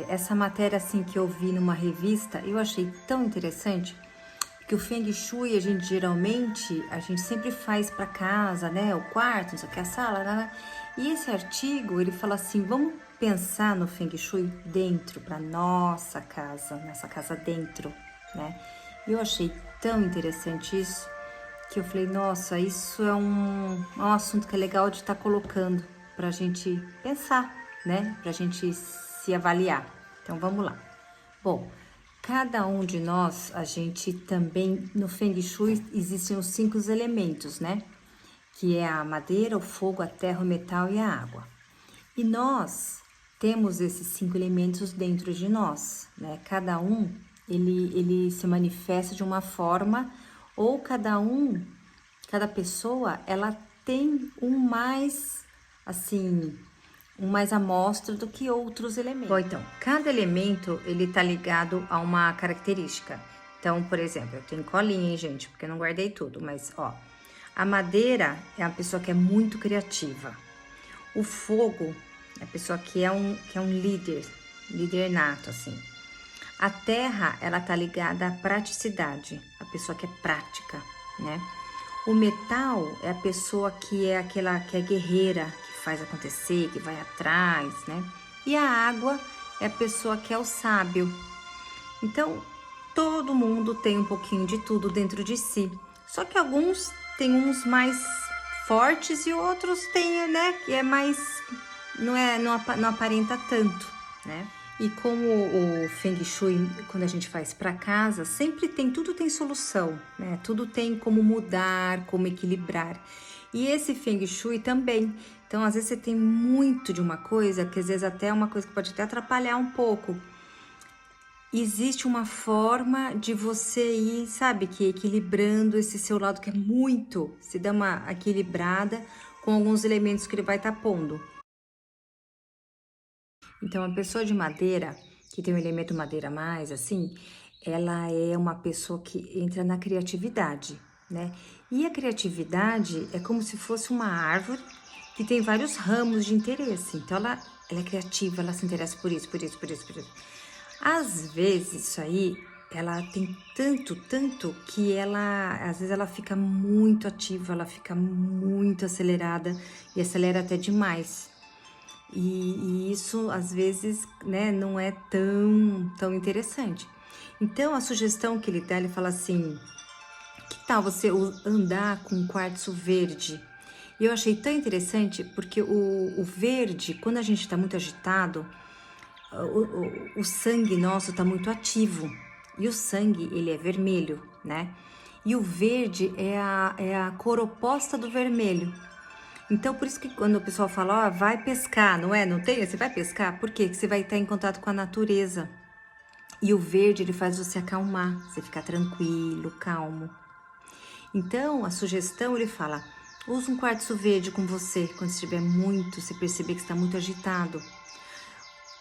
essa matéria assim que eu vi numa revista, eu achei tão interessante, porque o Feng Shui a gente sempre faz para casa, né? O quarto, não sei o que, a sala, né? E esse artigo, ele fala assim, vamos pensar no Feng Shui dentro, para nossa casa dentro, né? E eu achei tão interessante isso, que eu falei, nossa, isso é um assunto que é legal de estar colocando pra gente pensar, né? Pra gente se avaliar. Então, vamos lá. Bom, cada um de nós, a gente também, no Feng Shui, existem os 5 elementos, né? Que é a madeira, o fogo, a terra, o metal e a água. E nós temos esses 5 elementos dentro de nós, né? Cada um, ele se manifesta de uma forma, ou cada pessoa, ela tem um mais amostra do que outros elementos. Bom, então, cada elemento, ele tá ligado a uma característica. Então, por exemplo, eu tenho colinha, hein, gente, porque eu não guardei tudo, mas, ó, a madeira é a pessoa que é muito criativa. O fogo é a pessoa que é um líder nato, assim. A terra, ela tá ligada à praticidade, a pessoa que é prática, né? O metal é a pessoa que é aquela que é guerreira, que faz acontecer, que vai atrás, né? E a água é a pessoa que é o sábio. Então, todo mundo tem um pouquinho de tudo dentro de si. Só que alguns têm uns mais fortes e outros têm, né, que é mais não aparenta tanto, né? E como o Feng Shui, quando a gente faz para casa, tudo tem solução, né? Tudo tem como mudar, como equilibrar. E esse Feng Shui também. Então, às vezes você tem muito de uma coisa, que às vezes até é uma coisa que pode até atrapalhar um pouco. Existe uma forma de você ir, sabe, que equilibrando esse seu lado que é muito, se dá uma equilibrada com alguns elementos que ele vai estar pondo. Então, a pessoa de madeira, que tem o elemento madeira mais, assim, ela é uma pessoa que entra na criatividade, né? E a criatividade é como se fosse uma árvore que tem vários ramos de interesse. Então, ela é criativa, ela se interessa por isso, por isso, por isso, por isso. Às vezes, isso aí, ela tem tanto que às vezes ela fica muito ativa, ela fica muito acelerada e acelera até demais. E isso, às vezes, né, não é tão interessante. Então, a sugestão que ele dá, ele fala assim, que tal você andar com quartzo verde? E eu achei tão interessante, porque o verde, quando a gente está muito agitado, o sangue nosso está muito ativo. E o sangue, ele é vermelho, né? E o verde é a cor oposta do vermelho. Então, por isso que quando o pessoal fala, ó, vai pescar, não é? Não tem? Você vai pescar? Por quê? Porque você vai estar em contato com a natureza. E o verde, ele faz você acalmar, você ficar tranquilo, calmo. Então, a sugestão, ele fala, usa um quartzo verde com você, quando você perceber que está muito agitado.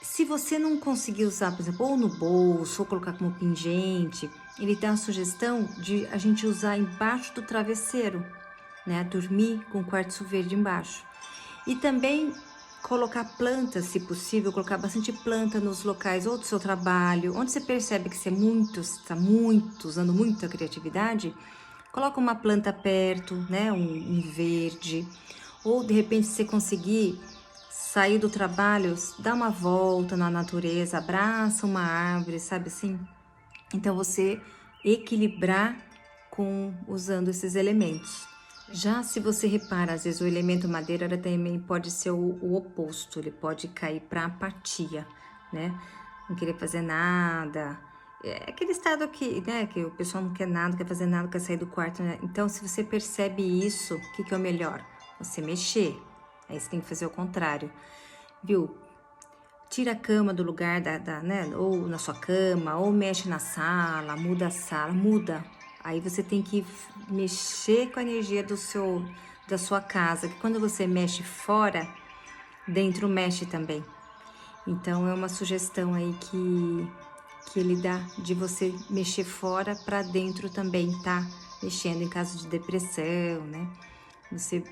Se você não conseguir usar, por exemplo, ou no bolso, ou colocar como pingente, ele dá a sugestão de a gente usar embaixo do travesseiro, né? Dormir com o quartzo verde embaixo. E também colocar plantas, se possível, colocar bastante planta nos locais ou do seu trabalho, onde você percebe que você está usando muito a criatividade, coloca uma planta perto, né? Um verde. Ou de repente, se você conseguir sair do trabalho, dá uma volta na natureza, abraça uma árvore, sabe assim? Então, você equilibrar usando esses elementos. Já se você repara, às vezes o elemento madeira também pode ser o oposto, ele pode cair para apatia, né? Não querer fazer nada. É aquele estado que, né, que o pessoal não quer nada, não quer fazer nada, quer sair do quarto, né? Então, se você percebe isso, o que é o melhor? Você mexer. Aí você tem que fazer o contrário, viu? Tira a cama do lugar né? Ou na sua cama, ou mexe na sala, muda a sala, muda. Aí você tem que mexer com a energia da sua casa, que quando você mexe fora, dentro mexe também. Então, é uma sugestão aí que ele dá de você mexer fora para dentro também, tá? Mexendo em caso de depressão, né? Você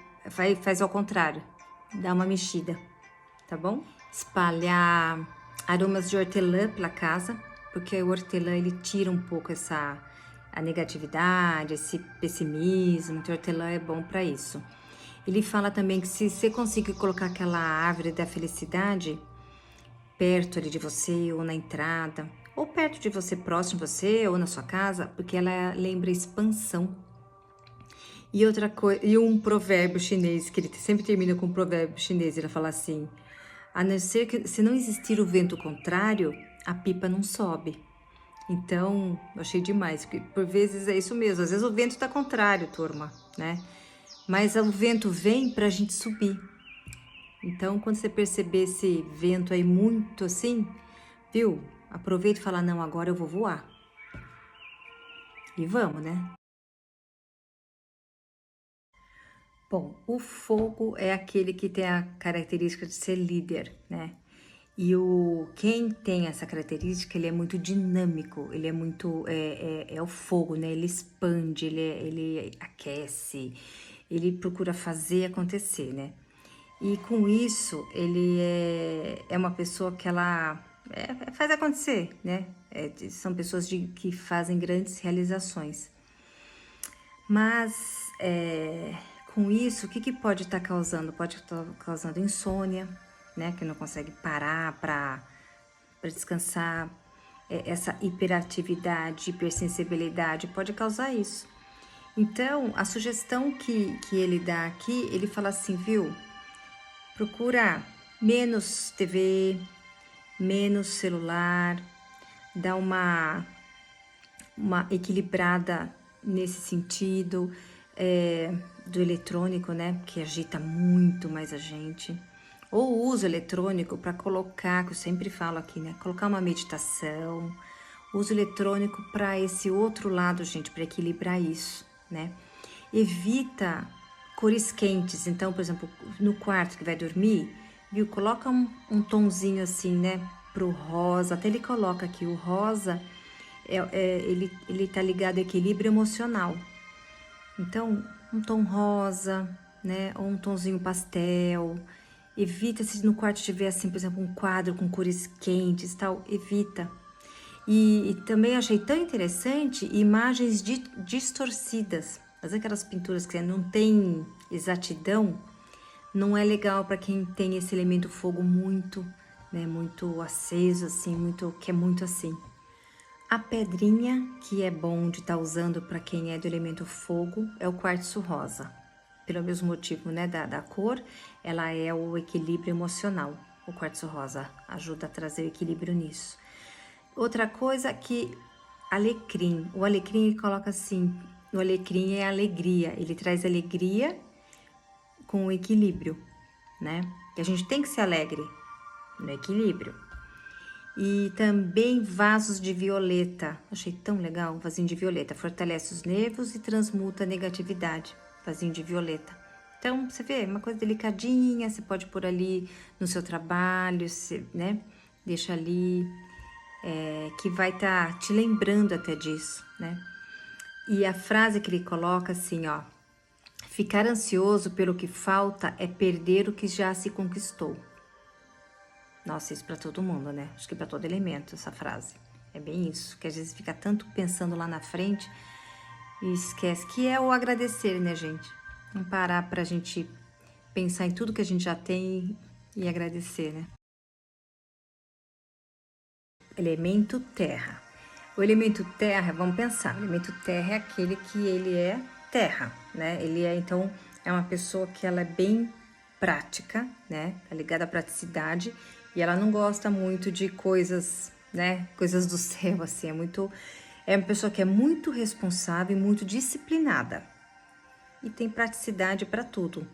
faz ao contrário, dá uma mexida, tá bom? Espalhar Aromas de hortelã pela casa, porque o hortelã ele tira um pouco a negatividade, esse pessimismo, então hortelã é bom para isso. Ele fala também que se você conseguir colocar aquela árvore da felicidade perto ali de você, ou na entrada, ou perto de você, próximo de você, ou na sua casa, porque ela lembra expansão. E outra coisa, e um provérbio chinês, que ele sempre termina com um provérbio chinês, ele fala assim: a não ser que, se não existir o vento contrário, a pipa não sobe. Então, eu achei demais, porque por vezes é isso mesmo, às vezes o vento tá contrário, turma, né? Mas o vento vem pra gente subir. Então, quando você perceber esse vento aí muito assim, viu? Aproveita e fala, não, agora eu vou voar. E vamos, né? Bom, o fogo é aquele que tem a característica de ser líder, né? E quem tem essa característica, ele é muito dinâmico, ele é muito, é o fogo, né? Ele expande, ele aquece, ele procura fazer acontecer, né? E com isso, ele é uma pessoa que ela faz acontecer, né? São pessoas que fazem grandes realizações. Mas com isso, o que pode estar causando? Pode estar causando insônia, né? Que não consegue parar para descansar. Essa hiperatividade, hipersensibilidade pode causar isso. Então, a sugestão que ele dá aqui, ele fala assim, viu? Procura menos TV, menos celular, dá uma equilibrada nesse sentido do eletrônico, né? Que agita muito mais a gente. Ou o uso eletrônico para colocar, que eu sempre falo aqui, né? Colocar uma meditação. Uso eletrônico para esse outro lado, gente, para equilibrar isso, né? Evita cores quentes. Então, por exemplo, no quarto que vai dormir, viu? Coloca um tonzinho assim, né? Pro rosa. Até ele coloca aqui o rosa. Ele tá ligado ao equilíbrio emocional. Então, um tom rosa, né? Ou um tonzinho pastel. Evita se no quarto tiver assim, por exemplo, um quadro com cores quentes, tal, evita. E também achei tão interessante imagens distorcidas. Mas aquelas pinturas que não tem exatidão, não é legal para quem tem esse elemento fogo muito, né, muito aceso assim, que é muito assim. A pedrinha que é bom de estar usando para quem é do elemento fogo é o quartzo rosa. Pelo mesmo motivo, né, da cor, ela é o equilíbrio emocional. O quartzo rosa ajuda a trazer o equilíbrio nisso. Outra coisa que alecrim. O alecrim ele coloca assim, o alecrim é alegria, ele traz alegria com o equilíbrio, né? Que a gente tem que ser alegre no equilíbrio. E também vasos de violeta. Achei tão legal, um vasinho de violeta. Fortalece os nervos e transmuta a negatividade. Vasinho de violeta. Então, você vê, uma coisa delicadinha, você pode pôr ali no seu trabalho, você, né? Deixa ali, que vai estar te lembrando até disso, né? E a frase que ele coloca assim, ó. Ficar ansioso pelo que falta é perder o que já se conquistou. Nossa, isso para todo mundo, né? Acho que para todo elemento essa frase. É bem isso, que às vezes fica tanto pensando lá na frente e esquece que é o agradecer, né, gente? Não parar pra gente pensar em tudo que a gente já tem e agradecer, né? Elemento terra. O elemento terra, vamos pensar, o elemento terra é aquele que ele é terra, né? Ele é, então, é uma pessoa que ela é bem prática, né? Tá ligada à praticidade e ela não gosta muito de coisas, né? Coisas do céu, assim, é uma pessoa que é muito responsável e muito disciplinada e tem praticidade para tudo.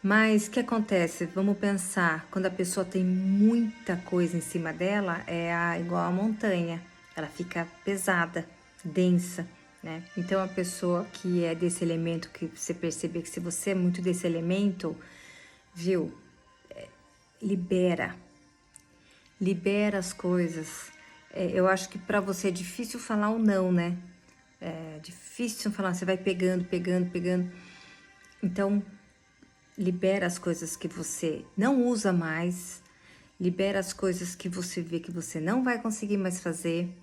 Mas o que acontece? Vamos pensar, quando a pessoa tem muita coisa em cima dela, igual a montanha, ela fica pesada, densa, né? Então a pessoa que é desse elemento, que você perceber que se você é muito desse elemento, viu? Libera, libera as coisas. Eu acho que para você é difícil falar o não, né? É difícil falar, você vai pegando, pegando, pegando. Então, libera as coisas que você não usa mais libera as coisas que você vê que você não vai conseguir mais fazer.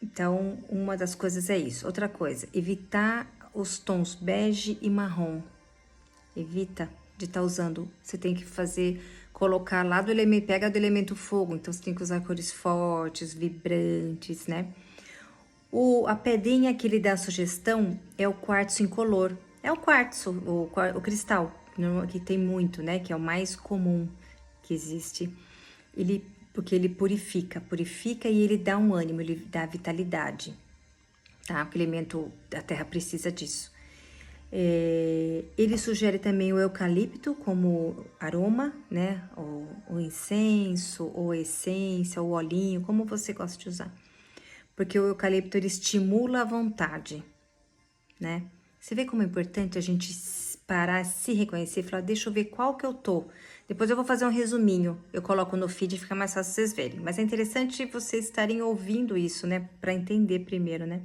Então, uma das coisas é isso. Outra coisa, evitar os tons bege e marrom. Evita de estar usando. Você tem que fazer, colocar lá do elemento, pega do elemento fogo. Então, você tem que usar cores fortes, vibrantes, né? A pedrinha que ele dá a sugestão é o quartzo incolor. É o quartzo, o cristal, que tem muito, né? Que é o mais comum que existe. Porque ele purifica e ele dá um ânimo, ele dá vitalidade, tá? O elemento da terra precisa disso. Ele sugere também o eucalipto como aroma, né? O incenso, ou essência, o olhinho, como você gosta de usar. Porque o eucalipto, ele estimula a vontade, né? Você vê como é importante a gente parar, se reconhecer e falar, deixa eu ver qual que eu tô. Depois eu vou fazer um resuminho, eu coloco no feed, fica mais fácil vocês verem. Mas é interessante vocês estarem ouvindo isso, né? Pra entender primeiro, né?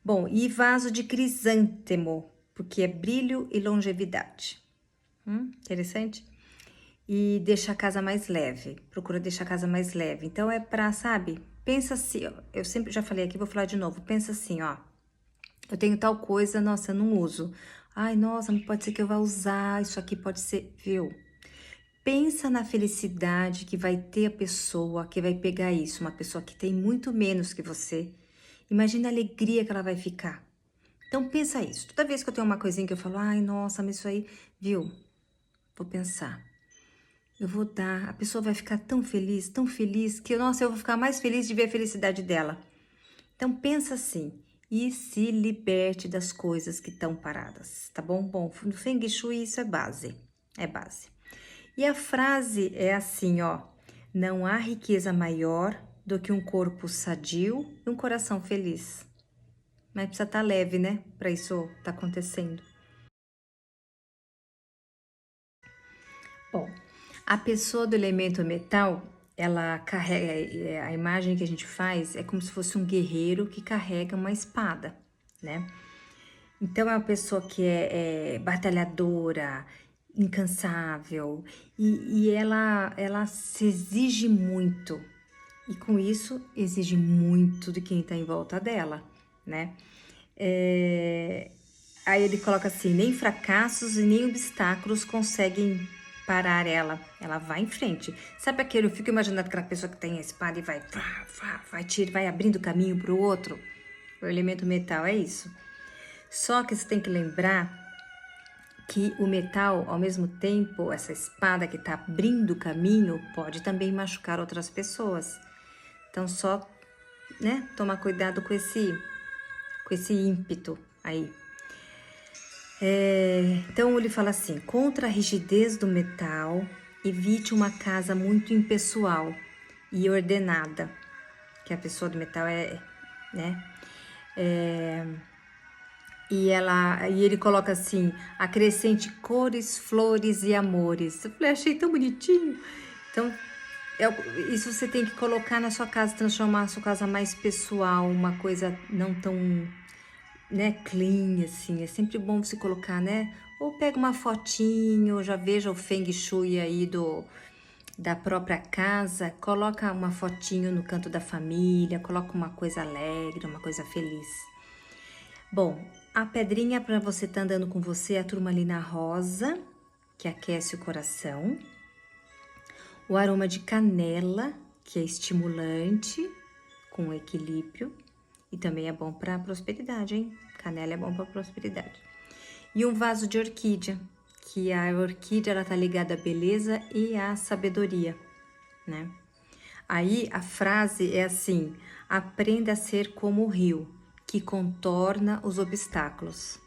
Bom, e vaso de crisântemo, porque é brilho e longevidade. Interessante? E deixa a casa mais leve, procura deixar a casa mais leve. Então, é pra, sabe, pensa assim, ó, eu sempre já falei aqui, vou falar de novo, pensa assim, ó, eu tenho tal coisa, nossa, eu não uso. Ai, nossa, pode ser que eu vá usar, isso aqui pode ser, viu? Pensa na felicidade que vai ter a pessoa que vai pegar isso, uma pessoa que tem muito menos que você. Imagina a alegria que ela vai ficar. Então, pensa isso. Toda vez que eu tenho uma coisinha que eu falo, ai, nossa, mas isso aí, viu? Vou pensar. Eu vou dar, a pessoa vai ficar tão feliz, que, nossa, eu vou ficar mais feliz de ver a felicidade dela. Então, pensa assim, e se liberte das coisas que estão paradas, tá bom? Bom, no Feng Shui isso é base, é base. E a frase é assim, ó, não há riqueza maior do que um corpo sadio e um coração feliz. Mas precisa estar leve, né, para isso tá acontecendo. Bom, a pessoa do elemento metal, ela carrega, a imagem que a gente faz é como se fosse um guerreiro que carrega uma espada, né? Então é uma pessoa que é batalhadora, incansável, e ela se exige muito, e com isso exige muito de quem está em volta dela, né? Aí ele coloca assim, nem fracassos e nem obstáculos conseguem parar ela. Ela vai em frente. Sabe aquele, eu fico imaginando aquela pessoa que tem a espada e vai abrindo caminho para o outro. O elemento metal é isso. Só que você tem que lembrar que o metal, ao mesmo tempo, essa espada que está abrindo caminho, pode também machucar outras pessoas. Então, só, né, tomar cuidado com esse ímpeto aí. Então, ele fala assim, contra a rigidez do metal, evite uma casa muito impessoal e ordenada, que a pessoa do metal né? E ele coloca assim, acrescente cores, flores e amores. Eu falei, achei tão bonitinho. Então, isso você tem que colocar na sua casa, transformar a sua casa mais pessoal, uma coisa não tão, né, clean, assim. É sempre bom você colocar, né? Ou pega uma fotinho, já veja o Feng Shui aí da própria casa, coloca uma fotinho no canto da família, coloca uma coisa alegre, uma coisa feliz. Bom, a pedrinha para você estar andando com você é a turmalina rosa, que aquece o coração. O aroma de canela, que é estimulante, com equilíbrio. E também é bom para prosperidade, hein? Canela é bom para prosperidade. E um vaso de orquídea, que a orquídea ela tá ligada à beleza e à sabedoria, né? Aí a frase é assim: aprenda a ser como o rio, que contorna os obstáculos.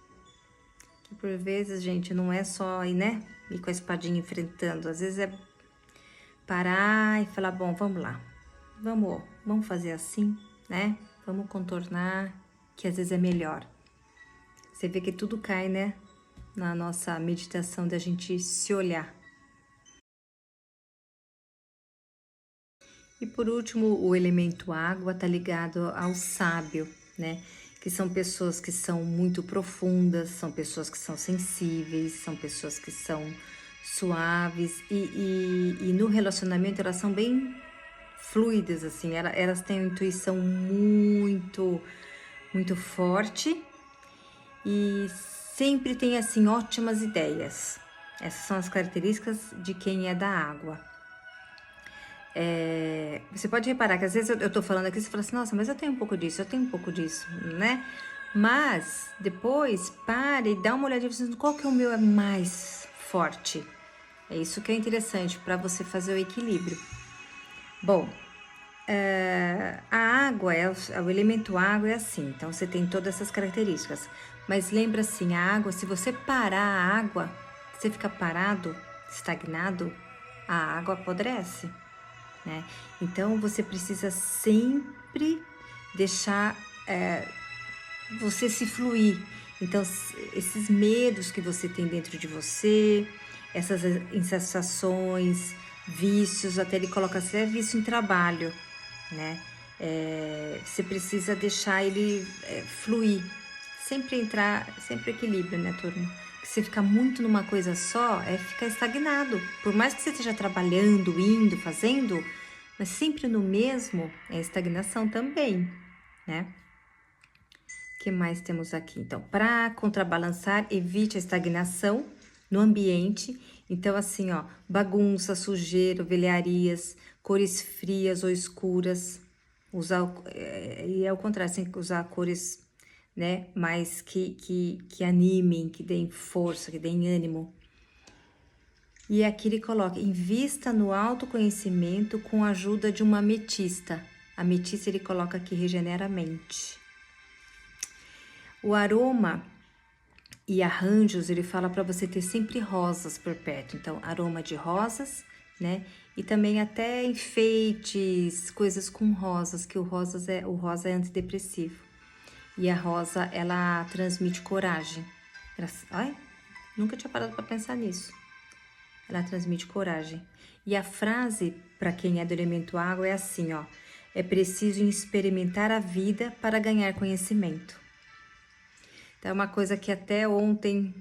Que por vezes, gente, não é só ir, né? Ir com a espadinha enfrentando. Às vezes é parar e falar, bom, vamos lá. Vamos fazer assim, né? Vamos contornar, que às vezes é melhor. Você vê que tudo cai, né? Na nossa meditação da gente se olhar. E por último, o elemento água tá ligado ao sábio, né? Que são pessoas que são muito profundas, são pessoas que são sensíveis, são pessoas que são suaves e no relacionamento elas são bem fluidas, assim, elas têm uma intuição muito forte e sempre tem, assim, ótimas ideias. Essas são as características de quem é da água. Você pode reparar que às vezes eu tô falando aqui, você fala assim, nossa, mas eu tenho um pouco disso, né? Mas depois pare e dá uma olhadinha pensando, qual que é o meu é mais forte? É isso que é interessante para você fazer o equilíbrio. Bom, a água, o elemento água é assim, então você tem todas essas características. Mas lembra assim, a água, se você parar a água, você fica parado, estagnado, a água apodrece, né? Então você precisa sempre deixar você se fluir. Então, esses medos que você tem dentro de você, essas insatisfações, vícios, até ele coloca até vício em trabalho, né? Você precisa deixar ele fluir, sempre equilíbrio, né, turma? Se você ficar muito numa coisa só, ficar estagnado. Por mais que você esteja trabalhando, indo, fazendo, mas sempre no mesmo é estagnação também, né? O que mais temos aqui? Então, para contrabalançar, evite a estagnação no ambiente. Então, assim, ó, bagunça, sujeira, velharias, cores frias ou escuras. E é o contrário, tem que usar cores, né, mais que animem, que deem força, que deem ânimo. E aqui ele coloca, invista no autoconhecimento com a ajuda de uma ametista. A ametista ele coloca aqui, regenera a mente. O aroma e arranjos, ele fala para você ter sempre rosas por perto. Então, aroma de rosas, né? E também até enfeites, coisas com rosas, que o rosa é antidepressivo. E a rosa, ela transmite coragem. Ai, nunca tinha parado para pensar nisso. Ela transmite coragem. E a frase, para quem é do elemento água, é assim, ó. É preciso experimentar a vida para ganhar conhecimento. Então, é uma coisa que até ontem,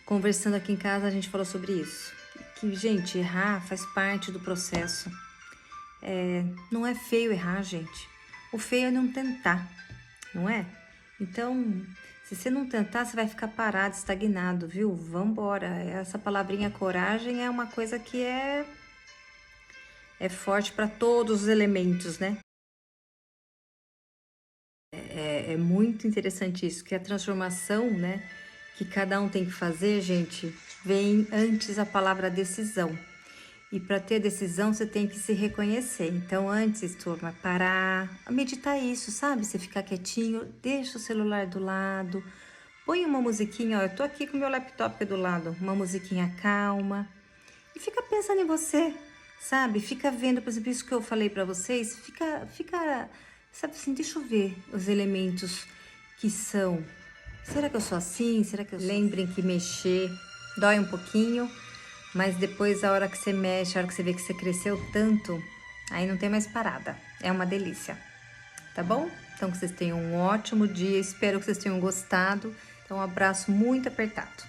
conversando aqui em casa, a gente falou sobre isso. Que, gente, errar faz parte do processo. Não é feio errar, gente. O feio é não tentar, não é? Então, se você não tentar, você vai ficar parado, estagnado, viu? Vambora. Essa palavrinha coragem é uma coisa que é forte para todos os elementos, né? É muito interessante isso, que a transformação, né, que cada um tem que fazer, gente, vem antes a palavra decisão. E para ter decisão, você tem que se reconhecer. Então, antes, turma, parar, meditar isso, sabe? Você ficar quietinho, deixa o celular do lado, põe uma musiquinha, ó, eu tô aqui com o meu laptop do lado, uma musiquinha calma, e fica pensando em você, sabe? Fica vendo, por exemplo, isso que eu falei para vocês, fica, sabe assim, deixa eu ver os elementos que são. Será que eu sou assim? Será que eu sou... Lembrem que mexer dói um pouquinho, mas depois a hora que você mexe, a hora que você vê que você cresceu tanto, aí não tem mais parada. É uma delícia, tá bom? Então que vocês tenham um ótimo dia, espero que vocês tenham gostado. Então um abraço muito apertado.